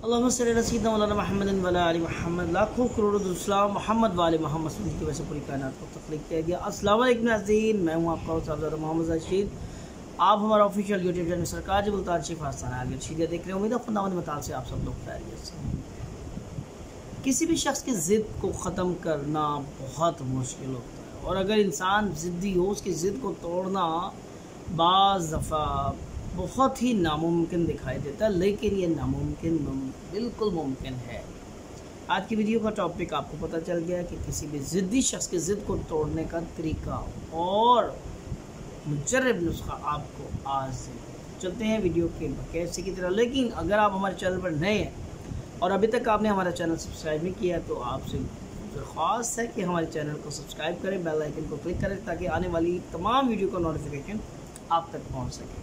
अल्लाहुम्मा सल्ली अला सय्यिदिना मौलाना मुहम्मदिन व अला आलि मुहम्मद। लाखों करोड़ों दुरूद मोहम्मद वाले मोहम्मद की वजह से पूरी कायनात को तख्लीक किया गया। अस्सलाम वालेकुम नाज़रीन, मैं हूँ आपका साहबजादा मोहम्मद रशीद। आप हमारा ऑफिशियल यूट्यूब चैनल सरकार मुल्तान शिफ आस्थाना आगे शीदिया देख रहे हैं। उम्मीद है खुदावंद मताल से आप सब लोग खैरियत से हैं। किसी भी शख्स की ज़िद को ख़त्म करना बहुत मुश्किल होता है, और अगर इंसान ज़िद्दी हो उसकी ज़िद को तोड़ना बाज़ दफ़ा बहुत ही नामुमकिन दिखाई देता है, लेकिन ये नामुमकिन बिल्कुल मुमकिन है। आज की वीडियो का टॉपिक आपको पता चल गया कि किसी भी ज़िद्दी शख्स की ज़िद को तोड़ने का तरीका और मुजर्रब नुस्खा आपको आज से चलते हैं वीडियो के कैसे की तरह। लेकिन अगर आप हमारे चैनल पर नए हैं और अभी तक आपने हमारा चैनल सब्सक्राइब नहीं किया तो आपसे दरख्वास्त है कि हमारे चैनल को सब्सक्राइब करें, बेल आइकन को क्लिक करें ताकि आने वाली तमाम वीडियो का नोटिफिकेशन आप तक पहुंच सके।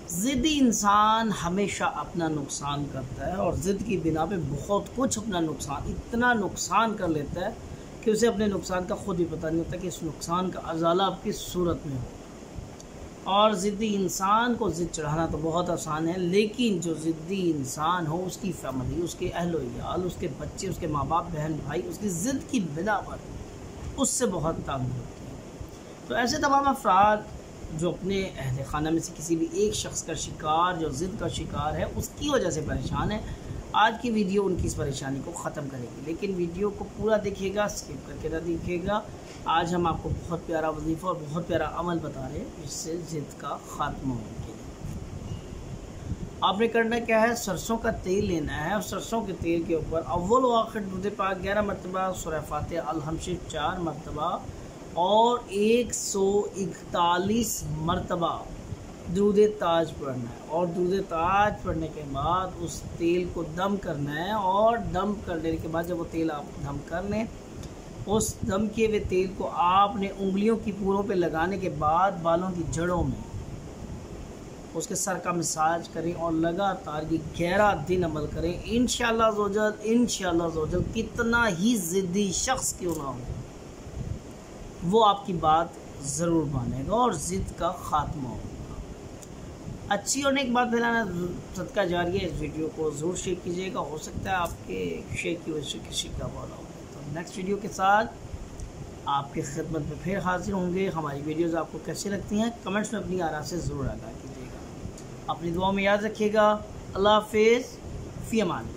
ज़िद्दी इंसान हमेशा अपना नुकसान करता है और ज़िद की बिना पे बहुत कुछ अपना नुकसान इतना नुकसान कर लेता है कि उसे अपने नुकसान का खुद भी पता नहीं होता कि इस नुकसान का अजाला अब किस सूरत में हो। और ज़िद्दी इंसान को ज़िद चढ़ाना तो बहुत आसान है, लेकिन जो ज़िद्दी इंसान हो उसकी फैमिली, उसके अहलो याल, उसके बच्चे, उसके माँ बाप, बहन भाई उसकी ज़िद की बिना पर उससे बहुत तंग होती है। तो ऐसे तमाम अफराद जो अपने अहल खाना में से किसी भी एक शख्स का शिकार, जो ज़िद का शिकार है, उसकी वजह से परेशान है, आज की वीडियो उनकी इस परेशानी को ख़त्म करेगी। लेकिन वीडियो को पूरा देखिएगा, स्किप करके ना देखिएगा। आज हम आपको बहुत प्यारा वजीफ़ा और बहुत प्यारा अमल बता रहे हैं जिससे ज़िद का ख़त्म मुमकिन है। आपने करना क्या है, सरसों का तेल लेना है और सरसों के तेल के ऊपर अव्वल व आखिर दुरूद पाक 11 मरतबा, सूरह फातिहा अल हमशे 4 मरतबा और 141 मरतबा दुरूद ताज पढ़ना है। और दुरूद ताज पढ़ने के बाद उस तेल को दम करना है, और दम करने के बाद जब वो तेल आप दम कर लें, उस दम किए हुए तेल को आपने उंगलियों की पूरों पे लगाने के बाद बालों की जड़ों में उसके सर का मसाज करें और लगातार ये 11 दिन अमल करें। इंशाअल्लाह ज़ोजल कितना ही ज़िद्दी शख्स क्यों ना हो, वो आपकी बात ज़रूर मानेगा और ज़िद का ख़ात्मा होगा। अच्छी और एक बात फैलाना सदका जारी है। इस वीडियो को ज़रूर शेयर कीजिएगा, हो सकता है आपके शेयर की वजह से किसी का भला हो। तो नेक्स्ट वीडियो के साथ आपकी खिदमत में फिर हाजिर होंगे। हमारी वीडियोज़ आपको कैसी लगती हैं कमेंट्स में अपनी आरा से ज़रूर आगाह कीजिएगा। अपनी दुआ में याद रखिएगा। अल्लाह हाफ़िज़, फ़ी अमान।